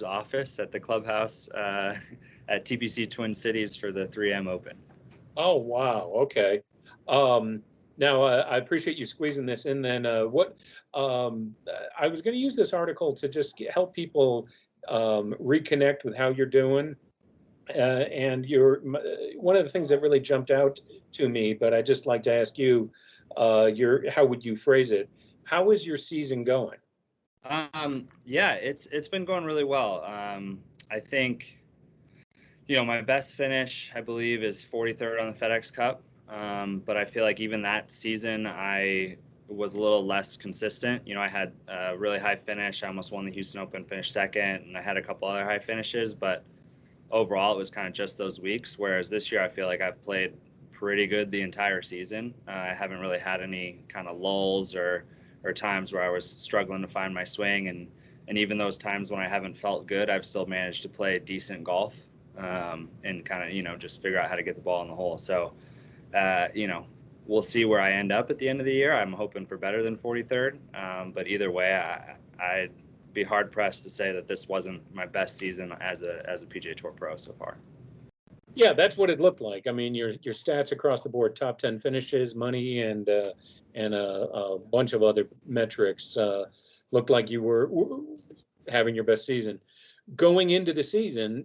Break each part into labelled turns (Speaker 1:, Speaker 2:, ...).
Speaker 1: office at the clubhouse at TPC Twin Cities for the 3M Open.
Speaker 2: Oh, wow. Okay. Now, I appreciate you squeezing this in then. I was going to use this article to just help people reconnect with how you're doing. And one of the things that really jumped out to me, but I'd just like to ask you, how would you phrase it? How is your season going?
Speaker 1: Yeah, it's been going really well. I think, my best finish, I believe, is 43rd on the FedEx Cup. But I feel like even that season, I was a little less consistent. I had a really high finish. I almost won the Houston Open, finished second, and I had a couple other high finishes. But overall, it was kind of just those weeks. Whereas this year, I feel like I've played pretty good the entire season. I haven't really had any kind of lulls or times where I was struggling to find my swing. And even those times when I haven't felt good, I've still managed to play decent golf and kind of, just figure out how to get the ball in the hole. So, we'll see where I end up at the end of the year. I'm hoping for better than 43rd. But either way, I'd be hard pressed to say that this wasn't my best season as a PGA Tour pro so far.
Speaker 2: Yeah, that's what it looked like. I mean, your stats across the board, top 10 finishes, money, and a bunch of other metrics looked like you were having your best season. Going into the season,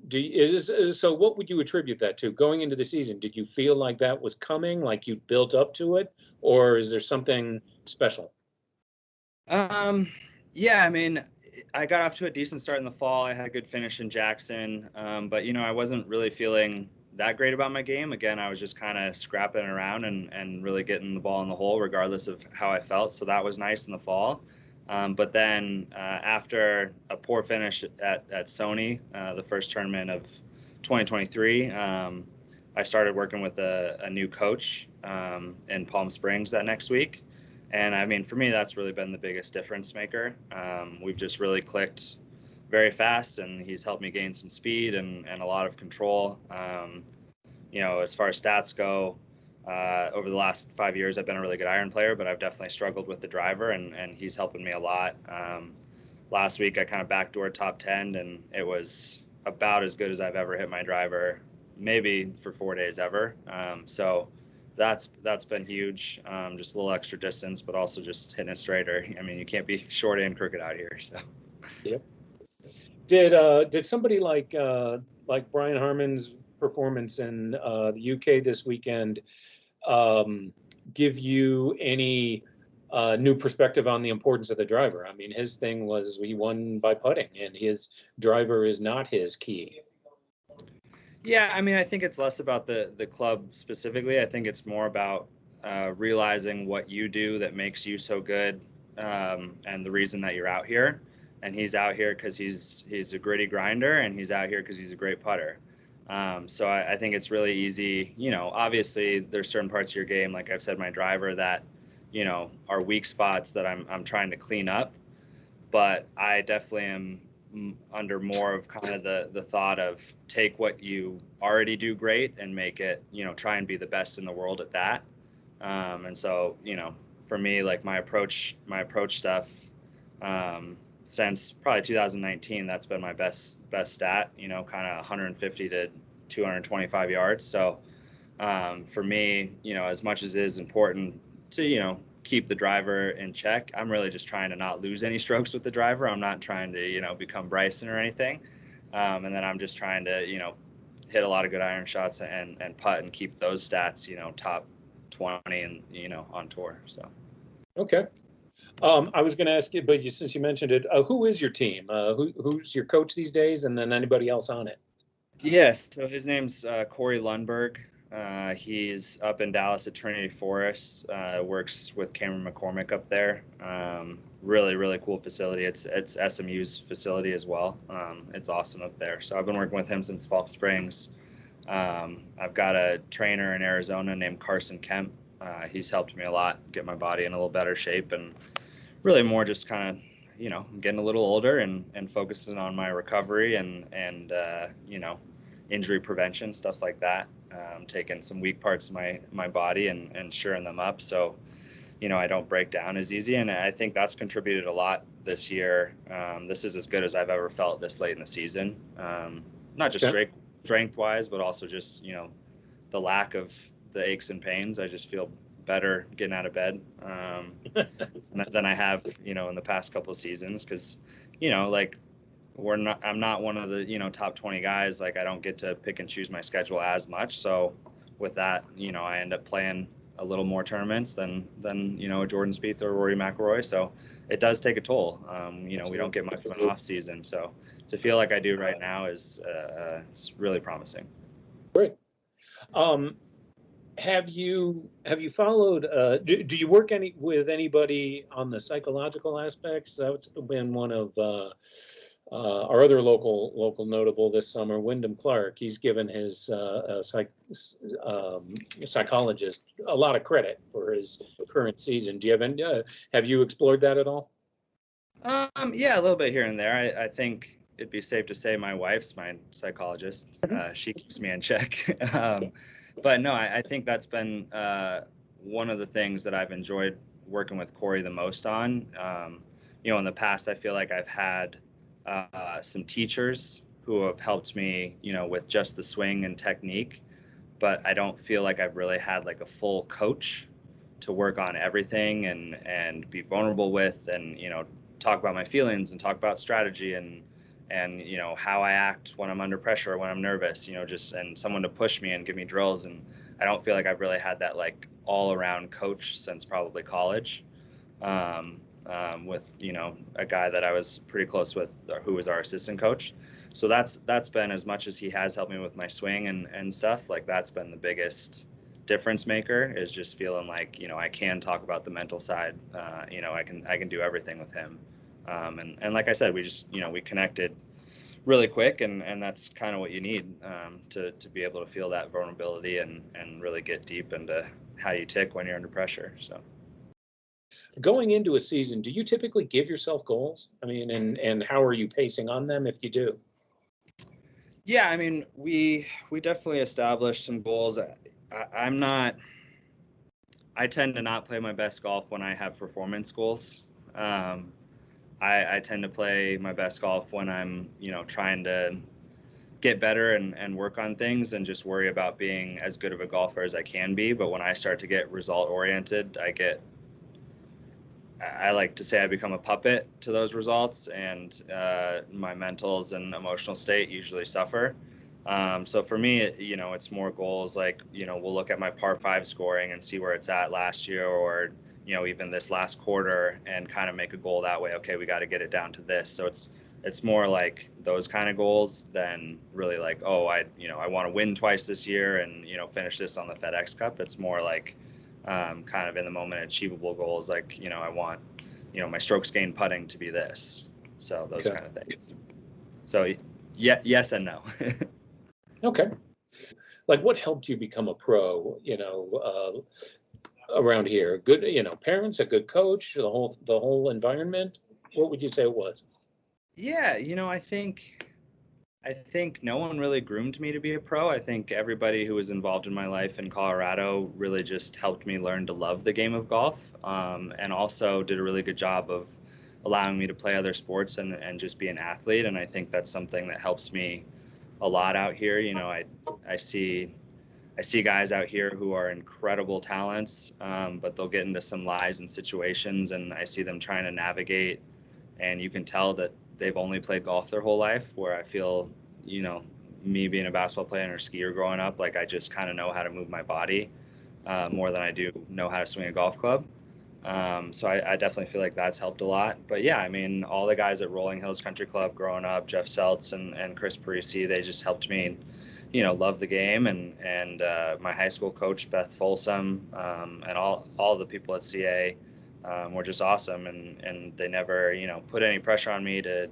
Speaker 2: so what would you attribute that to? Going into the season, did you feel like that was coming, like you built up to it, or is there something special?
Speaker 1: Yeah, I mean, I got off to a decent start in the fall. I had a good finish in Jackson, but I wasn't really feeling that great about my game. Again, I was just kind of scrapping around and really getting the ball in the hole, regardless of how I felt. So that was nice in the fall. But then after a poor finish at Sony, the first tournament of 2023, I started working with a new coach in Palm Springs that next week. And I mean, for me, that's really been the biggest difference maker. We've just really clicked very fast, and he's helped me gain some speed and a lot of control. As far as stats go, over the last 5 years, I've been a really good iron player, but I've definitely struggled with the driver, and he's helping me a lot. Last week, I kind of backdoored top 10, and it was about as good as I've ever hit my driver, maybe for 4 days ever. So that's been huge. Just a little extra distance, but also just hitting it straighter. I mean, you can't be short and crooked out here. So.
Speaker 2: Yep. Did somebody like Brian Harman's performance in the UK this weekend give you any new perspective on the importance of the driver? I mean, his thing was he won by putting, and his driver is not his key.
Speaker 1: Yeah, I mean, I think it's less about the club specifically. I think it's more about realizing what you do that makes you so good, and the reason that you're out here. And he's out here because he's a gritty grinder, and he's out here because he's a great putter. So I think it's really easy. Obviously there's certain parts of your game, like I've said, my driver that, are weak spots that I'm trying to clean up. But I definitely am under more of kind of the thought of take what you already do great and make it, try and be the best in the world at that. And so, for me, like my approach stuff, since probably 2019, that's been my best stat, kind of 150 to 225 yards. So for me, as much as it is important to, keep the driver in check, I'm really just trying to not lose any strokes with the driver. I'm not trying to, become Bryson or anything. And then I'm just trying to, hit a lot of good iron shots and putt and keep those stats, top 20 and, on tour. So.
Speaker 2: Okay. I was going to ask you, but since you mentioned it, who is your team? Who's your coach these days, and then anybody else on it?
Speaker 1: Yes, so his name's Corey Lundberg. He's up in Dallas at Trinity Forest. Works with Cameron McCormick up there. Really, really cool facility. It's SMU's facility as well. It's awesome up there. So I've been working with him since Palm Springs. I've got a trainer in Arizona named Carson Kemp. He's helped me a lot get my body in a little better shape, and really more just kind of, I'm getting a little older and focusing on my recovery and injury prevention, stuff like that. Taking some weak parts of my body and shoring them up. So I don't break down as easy. And I think that's contributed a lot this year. This is as good as I've ever felt this late in the season. Not just strength wise, but also just, the lack of the aches and pains. I just feel better getting out of bed than I have, in the past couple of seasons. Cause, like I'm not one of the, top 20 guys. Like I don't get to pick and choose my schedule as much. So with that, I end up playing a little more tournaments than a Jordan Spieth or Rory McIlroy. So it does take a toll. We don't get much of an off season. So to feel like I do right now is it's really promising.
Speaker 2: Great. Have you followed? Do you work with anybody on the psychological aspects? That's been one of our other local notable this summer, Wyndham Clark. He's given his psychologist a lot of credit for his current season. Do you have you explored that at all?
Speaker 1: Yeah, a little bit here and there. I think it'd be safe to say my wife's my psychologist. She keeps me in check. But no, I think that's been one of the things that I've enjoyed working with Corey the most on. In the past, I feel like I've had some teachers who have helped me, with just the swing and technique, but I don't feel like I've really had like a full coach to work on everything and be vulnerable with, and, talk about my feelings and talk about strategy and how I act when I'm under pressure, when I'm nervous, and someone to push me and give me drills. And I don't feel like I've really had that like all around coach since probably college. With a guy that I was pretty close with, who was our assistant coach. So that's been, as much as he has helped me with my swing and stuff, like that's been the biggest difference maker, is just feeling like I can talk about the mental side. I can do everything with him. And like I said, we just we connected really quick, and that's kind of what you need to be able to feel that vulnerability and really get deep into how you tick when you're under pressure. So.
Speaker 2: Going into a season, do you typically give yourself goals? I mean, and how are you pacing on them if you do?
Speaker 1: Yeah, I mean, we definitely established some goals. I tend to not play my best golf when I have performance goals. I tend to play my best golf when I'm, trying to get better and work on things and just worry about being as good of a golfer as I can be. But when I start to get result oriented, I like to say I become a puppet to those results, and my mentals and emotional state usually suffer. So for me, it's more goals like, we'll look at my par 5 scoring and see where it's at last year, or, even this last quarter, and kind of make a goal that way. Okay, we got to get it down to this. So it's more like those kind of goals than really like, oh, I want to win twice this year and, finish this on the FedEx Cup. It's more like, kind of in the moment achievable goals, like I want my strokes gained putting to be this, so those kind of things. So yeah, yes and no.
Speaker 2: Okay. Like, what helped you become a pro, around here? Good, parents, a good coach, the whole environment? What would you say it was?
Speaker 1: Yeah, I think no one really groomed me to be a pro. I think everybody who was involved in my life in Colorado really just helped me learn to love the game of golf, and also did a really good job of allowing me to play other sports and just be an athlete. And I think that's something that helps me a lot out here. I see guys out here who are incredible talents, but they'll get into some lies and situations, and I see them trying to navigate, and you can tell that they've only played golf their whole life, where I feel, me being a basketball player or skier growing up, like I just kind of know how to move my body more than I do know how to swing a golf club. So I definitely feel like that's helped a lot. But yeah, I mean, all the guys at Rolling Hills Country Club growing up, Jeff Seltz and Chris Parisi, they just helped me, love the game. And my high school coach, Beth Folsom, and all the people at CA, were just awesome, and they never put any pressure on me to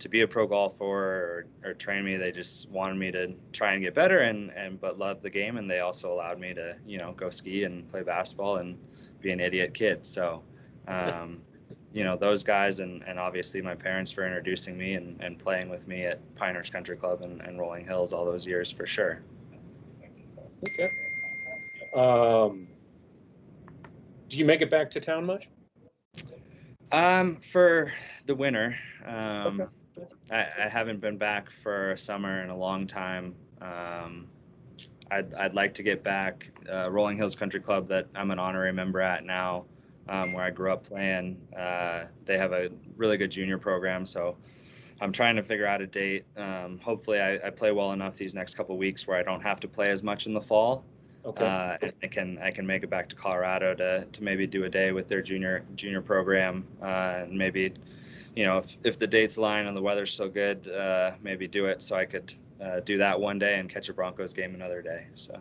Speaker 1: be a pro golfer or train me. They just wanted me to try and get better but love the game, and they also allowed me to go ski and play basketball and be an idiot kid. So those guys, and obviously my parents for introducing me and playing with me at Pinehurst Country Club and Rolling Hills all those years, for sure.
Speaker 2: Okay. Do you make it back to town much?
Speaker 1: For the winter,
Speaker 2: Okay.
Speaker 1: I haven't been back for summer in a long time. I'd like to get back. Rolling Hills Country Club that I'm an honorary member at now, where I grew up playing. They have a really good junior program, so I'm trying to figure out a date. Hopefully, I play well enough these next couple weeks where I don't have to play as much in the fall.
Speaker 2: Okay.
Speaker 1: And I can make it back to Colorado to maybe do a day with their junior program, and maybe, if the dates align and the weather's still good, maybe do it so I could do that one day and catch a Broncos game another day. So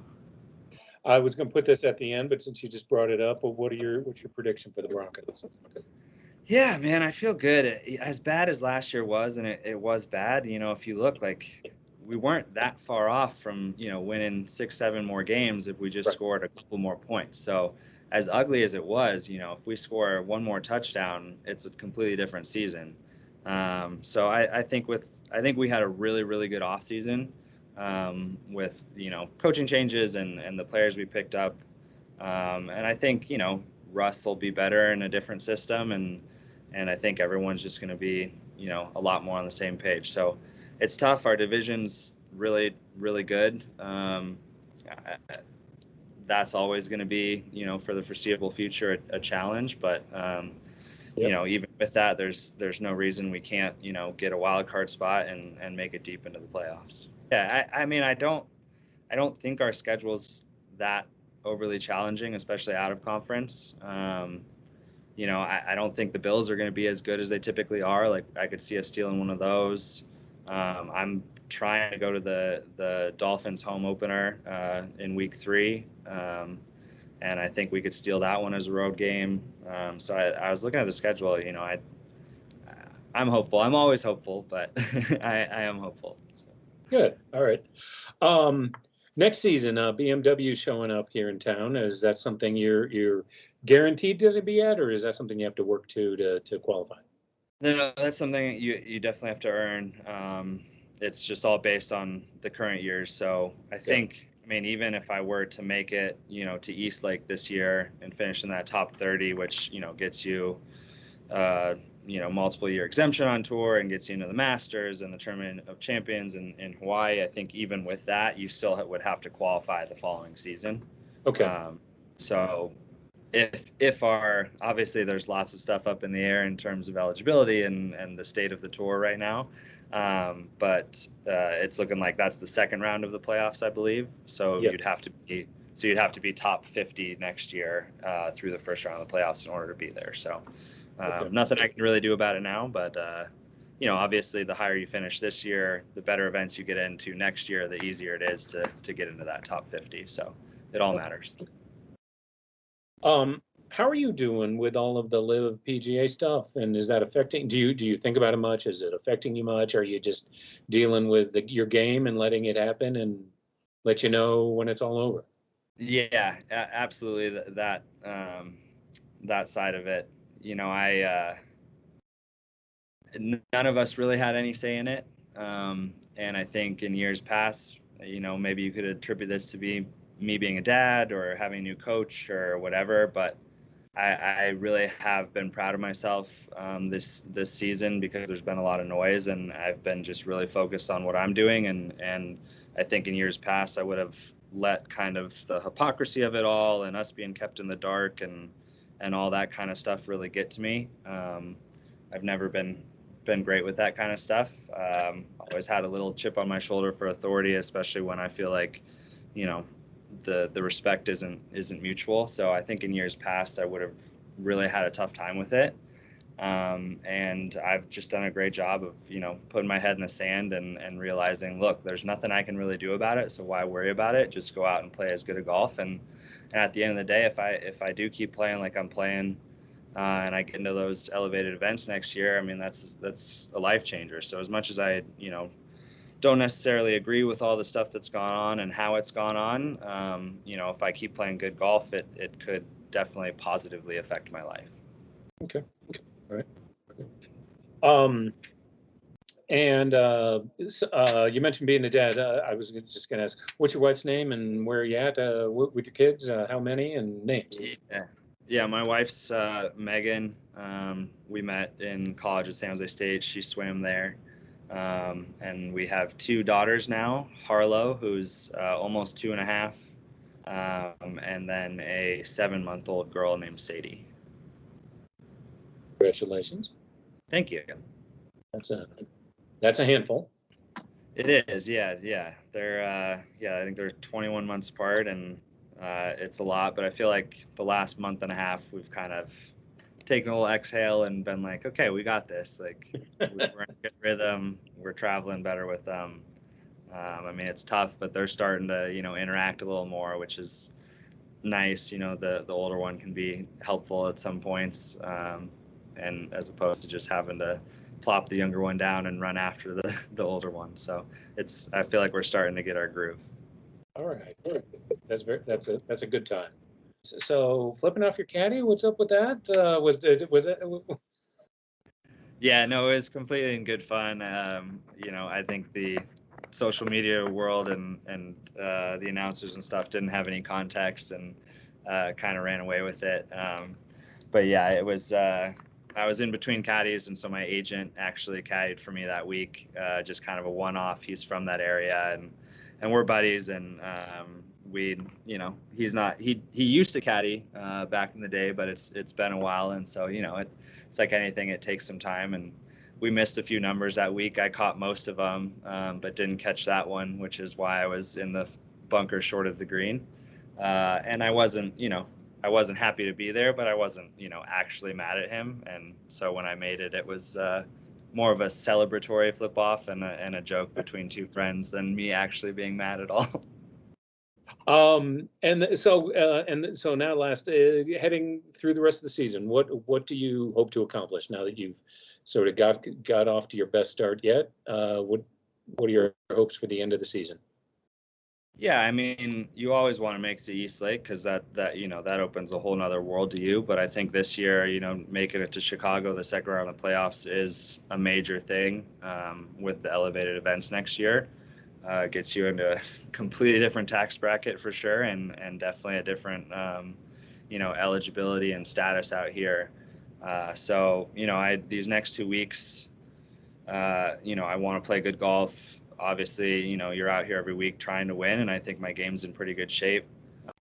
Speaker 2: I was going to put this at the end, but since you just brought it up, well, what's your prediction for the Broncos?
Speaker 1: yeah, man, I feel good. As bad as last year was, and it was bad. If you look, like, we weren't that far off from winning 6-7 more games if we just scored a couple more points. So as ugly as it was, if we score one more touchdown, it's a completely different season. So I think we had a really, really good offseason, with coaching changes and the players we picked up, and I think Russ will be better in a different system, and I think everyone's just going to be a lot more on the same page. So it's tough. Our division's really, really good. That's always going to be, for the foreseeable future, a challenge. But even with that, there's no reason we can't, get a wild card spot and make it deep into the playoffs. Yeah, I mean, I don't think our schedule's that overly challenging, especially out of conference. I don't think the Bills are going to be as good as they typically are. Like, I could see us stealing one of those. I'm trying to go to the Dolphins home opener in week 3, and I think we could steal that one as a road game. So I was looking at the schedule. I'm hopeful. I'm always hopeful, but I am hopeful. So.
Speaker 2: Good. All right. Next season, BMW showing up here in town. Is that something you're guaranteed to be at, or is that something you have to work to qualify?
Speaker 1: No, that's something you definitely have to earn. It's just all based on the current years. So I think, I mean, even if I were to make it, to East Lake this year and finish in that top 30, which, gets you, multiple year exemption on tour and gets you into the Masters and the Tournament of Champions in Hawaii, I think even with that, you still would have to qualify the following season.
Speaker 2: Okay.
Speaker 1: So if obviously there's lots of stuff up in the air in terms of eligibility and the state of the tour right now. But it's looking like that's the second round of the playoffs, I believe. So you'd have to be top 50 next year through the first round of the playoffs in order to be there. So nothing I can really do about it now, but obviously the higher you finish this year, the better events you get into next year, the easier it is to get into that top 50. So it all matters.
Speaker 2: How are you doing with all of the live PGA stuff? And is that affecting, do you think about it much? Is it affecting you much? Are you just dealing with your game and letting it happen and let you know when it's all over?
Speaker 1: Yeah, absolutely. That side of it, none of us really had any say in it. And I think in years past, maybe you could attribute this to me being a dad or having a new coach or whatever, but I really have been proud of myself this season because there's been a lot of noise and I've been just really focused on what I'm doing, and I think in years past I would have let kind of the hypocrisy of it all and us being kept in the dark and all that kind of stuff really get to me. I've never been great with that kind of stuff. Always had a little chip on my shoulder for authority, especially when I feel like the respect isn't mutual. So I think in years past I would have really had a tough time with it. And I've just done a great job of, putting my head in the sand and realizing, look, there's nothing I can really do about it. So why worry about it? Just go out and play as good a golf. And at the end of the day, if I do keep playing like I'm playing, and I get into those elevated events next year, I mean, that's a life changer. So as much as I, don't necessarily agree with all the stuff that's gone on and how it's gone on, if I keep playing good golf, it could definitely positively affect my life.
Speaker 2: Okay. All right. And you mentioned being a dad. I was just going to ask, what's your wife's name and where are you at with your kids? How many and names?
Speaker 1: Yeah, my wife's Megan. We met in college at San Jose State. She swam there. And we have two daughters now, Harlow, who's almost 2.5, and then a 7-month-old girl named Sadie.
Speaker 2: Congratulations.
Speaker 1: Thank you.
Speaker 2: That's a handful.
Speaker 1: It is, yeah. They're, I think they're 21 months apart, and it's a lot. But I feel like the last month and a half, we've kind of taken a little exhale and been like, okay, we got this. Like, we're in a good rhythm. We're traveling better with them. I mean, it's tough, but they're starting to, interact a little more, which is nice. The older one can be helpful at some points, and as opposed to just having to plop the younger one down and run after the older one. So I feel like we're starting to get our groove.
Speaker 2: All right. That's a good time. So flipping off your caddy, what's up with that? Was it?
Speaker 1: Yeah, no, it was completely in good fun. I think the social media world and the announcers and stuff didn't have any context and kind of ran away with it. But yeah, it was. I was in between caddies, and so my agent actually caddied for me that week. Just kind of a one-off. He's from that area, and we're buddies, and he used to caddy back in the day, but it's been a while, and so it's like anything, it takes some time, and we missed a few numbers that week. I caught most of them, but didn't catch that one, which is why I was in the bunker short of the green, and I wasn't happy to be there, but I wasn't actually mad at him, and so when I made it, it was more of a celebratory flip off and a joke between two friends than me actually being mad at all.
Speaker 2: And so now heading through the rest of the season, what do you hope to accomplish now that you've sort of got off to your best start yet? What are your hopes for the end of the season?
Speaker 1: Yeah, I mean, you always want to make it to East Lake because that opens a whole nother world to you. But I think this year, making it to Chicago, the second round of the playoffs, is a major thing with the elevated events next year. Gets you into a completely different tax bracket for sure, and definitely a different eligibility and status out here. So these next 2 weeks, I want to play good golf. Obviously, you're out here every week trying to win, and I think my game's in pretty good shape.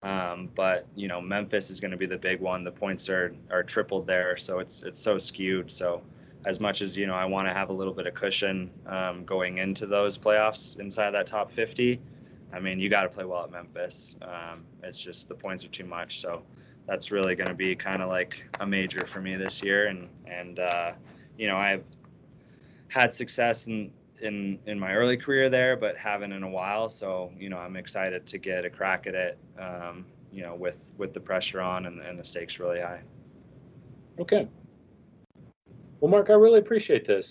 Speaker 1: But Memphis is going to be the big one. The points are tripled there, so it's so skewed. So as much as I want to have a little bit of cushion going into those playoffs inside that top 50, I mean, you got to play well at Memphis. It's just the points are too much. So that's really going to be kind of like a major for me this year. And I've had success in my early career there, but haven't in a while. So I'm excited to get a crack at it. With the pressure on and the stakes really high.
Speaker 2: Okay. Well, Mark, I really appreciate this.